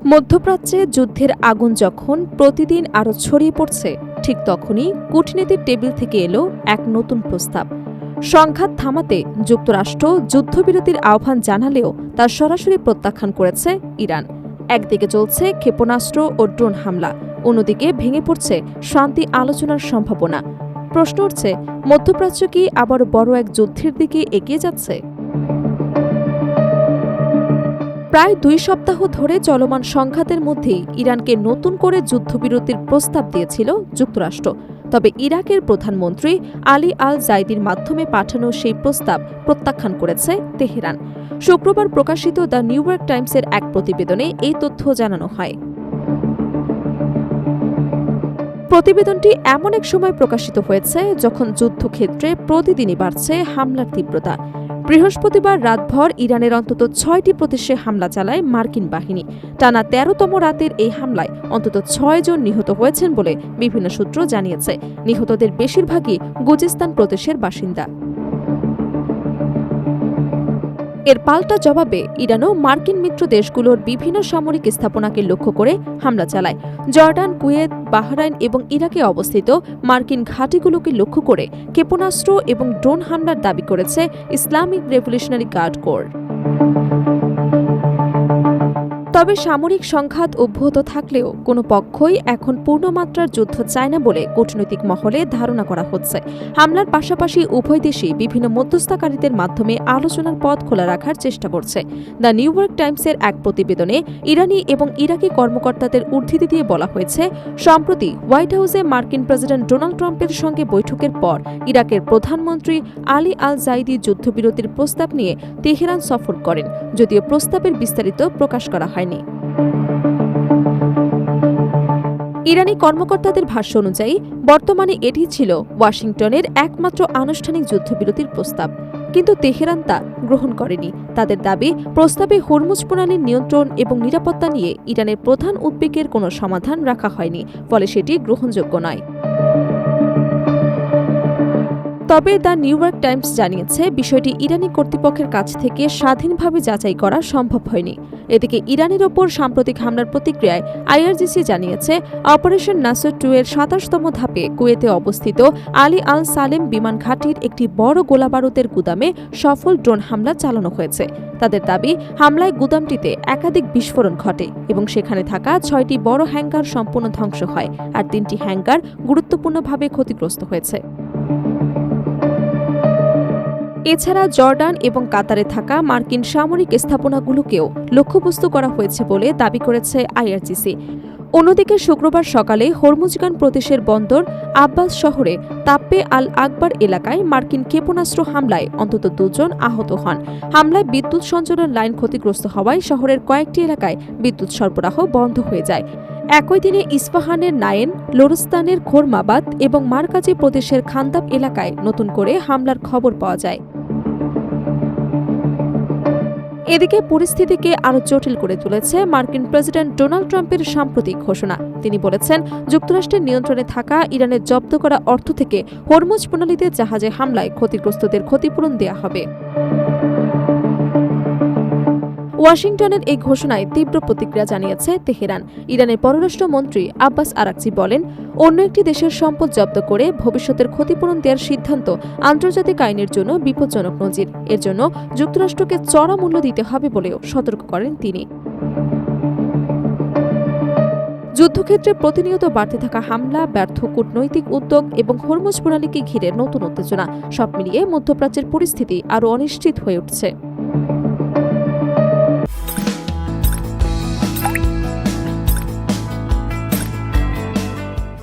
মধ্যপ্রাচ্যে যুদ্ধের আগুন যখন প্রতিদিন আরও ছড়িয়ে পড়ছে, ঠিক তখনই কূটনীতির টেবিল থেকে এলো এক নতুন প্রস্তাব। সংঘাত থামাতে যুক্তরাষ্ট্র যুদ্ধবিরতির আহ্বান জানালেও তার সরাসরি প্রত্যাখ্যান করেছে ইরান। একদিকে চলছে ক্ষেপণাস্ত্র ও ড্রোন হামলা, অন্যদিকে ভেঙে পড়ছে শান্তি আলোচনার সম্ভাবনা। প্রশ্ন উঠছে, মধ্যপ্রাচ্য কি আবার বড় এক যুদ্ধের দিকে এগিয়ে যাচ্ছে? প্রায় ২ সপ্তাহ ধরে চলমান সংঘাতের মধ্যেই ইরানকে নতুন করে যুদ্ধবিরতির প্রস্তাব দিয়েছিল যুক্তরাষ্ট্র। তবে ইরাকের প্রধানমন্ত্রী আলী আল জাইদির মাধ্যমে পাঠানো সেই প্রস্তাব প্রত্যাখ্যান করেছে তেহরান। শুক্রবার প্রকাশিত দ্য নিউ ইয়র্ক টাইমসের এক প্রতিবেদনে এই তথ্য জানানো হয়। প্রতিবেদনটি এমন এক সময় প্রকাশিত হয়েছে যখন যুদ্ধক্ষেত্রে প্রতিদিনই বাড়ছে হামলার তীব্রতা। বৃহস্পতিবার রাতভর ইরানের অন্তত ৬টি প্রদেশে হামলা চালায় মার্কিন বাহিনী। টানা ১৩তম রাতের এই হামলায় অন্তত ৬ জন নিহত হয়েছেন বলে বিভিন্ন সূত্র জানিয়েছে। নিহতদের বেশিরভাগই গুজিস্তান প্রদেশের বাসিন্দা। এর পাল্টা জবাবে ইরানও মার্কিন মিত্র দেশগুলোর বিভিন্ন সামরিক স্থাপনাকে লক্ষ্য করে হামলা চালায়। জর্ডান, কুয়েত, বাহরাইন এবং ইরাকে অবস্থিত মার্কিন ঘাঁটিগুলোকে লক্ষ্য করে ক্ষেপণাস্ত্র এবং ড্রোন হামলার দাবি করেছে ইসলামিক রেভলিউশনারি গার্ড কোর। তবে সামরিক সংঘাত অব্যাহত থাকলেও কোনো পক্ষই এখন পূর্ণমাত্রার যুদ্ধ চায় না বলে কূটনৈতিক মহলে ধারণা করা হচ্ছে। হামলার পাশাপাশি উভয় দেশই বিভিন্ন মধ্যস্থকারীদের মাধ্যমে আলোচনার পথ খোলা রাখার চেষ্টা করছে। দ্য নিউ ইয়র্ক টাইমসের এক প্রতিবেদনে ইরানি এবং ইরাকি কর্মকর্তাদের উদ্ধৃতি দিয়ে বলা হয়েছে, সম্প্রতি হোয়াইট হাউসে মার্কিন প্রেসিডেন্ট ডোনাল্ড ট্রাম্পের সঙ্গে বৈঠকের পর ইরাকের প্রধানমন্ত্রী আলী আল জাইদি যুদ্ধবিরতির প্রস্তাব নিয়ে তেহরান সফর করেন, যদিও প্রস্তাবের বিস্তারিত প্রকাশ করা হয়নি। ইরানি কর্মকর্তাদের ভাষ্য অনুযায়ী বর্তমানে এটি ছিল ওয়াশিংটনের একমাত্র আনুষ্ঠানিক যুদ্ধবিরতির প্রস্তাব, কিন্তু তেহরান তা গ্রহণ করেনি। তাদের দাবি, প্রস্তাবে হরমুজ প্রণালীর নিয়ন্ত্রণ এবং নিরাপত্তা নিয়ে ইরানের প্রধান উদ্বেগের কোনো সমাধান রাখা হয়নি, ফলে সেটি গ্রহণযোগ্য নয়। তবে দ্য নিউ ইয়র্ক টাইমস জানিয়েছে, বিষয়টি ইরানি কর্তৃপক্ষের কাছ থেকে স্বাধীনভাবে যাচাই করা সম্ভব হয়নি। এদিকে ইরানের ওপর সাম্প্রতিক হামলার প্রতিক্রিয়ায় আইআরজিসি জানিয়েছে, অপারেশন নাসর 2 এর ২৭তম ধাপে কুয়েতে অবস্থিত আলী আল সালেম বিমান ঘাঁটির একটি বড় গোলাবারুদের গুদামে সফল ড্রোন হামলা চালানো হয়েছে। তাদের দাবি, হামলায় গুদামটিতে একাধিক বিস্ফোরণ ঘটে এবং সেখানে থাকা ৬টি বড় হ্যাঙ্গার সম্পূর্ণ ধ্বংস হয়, আর ৩টি হ্যাঙ্গার গুরুত্বপূর্ণভাবে ক্ষতিগ্রস্ত হয়েছে। এছাড়া জর্ডান এবং কাতারে থাকা মার্কিন সামরিক স্থাপনাগুলোকেও লক্ষ্যবস্তু করা হয়েছে বলে দাবি করেছে আইআরজিসি। অন্যদিকে শুক্রবার সকালে হরমুজগান প্রদেশের বন্দর আব্বাস শহরে তাপ্পে আল আকবর এলাকায় মার্কিন ক্ষেপণাস্ত্র হামলায় অন্তত ২ জন আহত হন। হামলায় বিদ্যুৎ সঞ্চালন লাইন ক্ষতিগ্রস্ত হওয়ায় শহরের কয়েকটি এলাকায় বিদ্যুৎ সরবরাহ বন্ধ হয়ে যায়। একই দিনে ইস্পাহানের নায়েন, লোরস্তানের খোরমাবাদ এবং মারকাজি প্রদেশের খান্দাব এলাকায় নতুন করে হামলার খবর পাওয়া যায়। এদিকে পরিস্থিতিকে আরও জটিল করে তুলেছে মার্কিন প্রেসিডেন্ট ডোনাল্ড ট্রাম্পের সাম্প্রতিক ঘোষণা। তিনি বলেছেন, যুক্তরাষ্ট্রের নিয়ন্ত্রণে থাকা ইরানের জব্দ করা অর্থ থেকে হরমুজ প্রণালীতে জাহাজে হামলায় ক্ষতিগ্রস্তদের ক্ষতিপূরণ দেয়া হবে। ওয়াশিংটনের এই ঘোষণায় তীব্র প্রতিক্রিয়া জানিয়েছে তেহরান। ইরানের পররাষ্ট্রমন্ত্রী আব্বাস আরাকচি বলেন, অন্য একটি দেশের সম্পদ জব্দ করে ভবিষ্যতের ক্ষতিপূরণ দেওয়ার সিদ্ধান্ত আন্তর্জাতিক আইনের জন্য বিপজ্জনক নজির। এর জন্য যুক্তরাষ্ট্রকে চড়া মূল্য দিতে হবে বলেও সতর্ক করেন তিনি। যুদ্ধক্ষেত্রে প্রতিনিয়ত বাড়তে থাকা হামলা, ব্যর্থ কূটনৈতিক উদ্যোগ এবং হরমুজ প্রণালীকে ঘিরে নতুন উত্তেজনা, সব মিলিয়ে মধ্যপ্রাচ্যের পরিস্থিতি আরও অনিশ্চিত হয়ে উঠছে।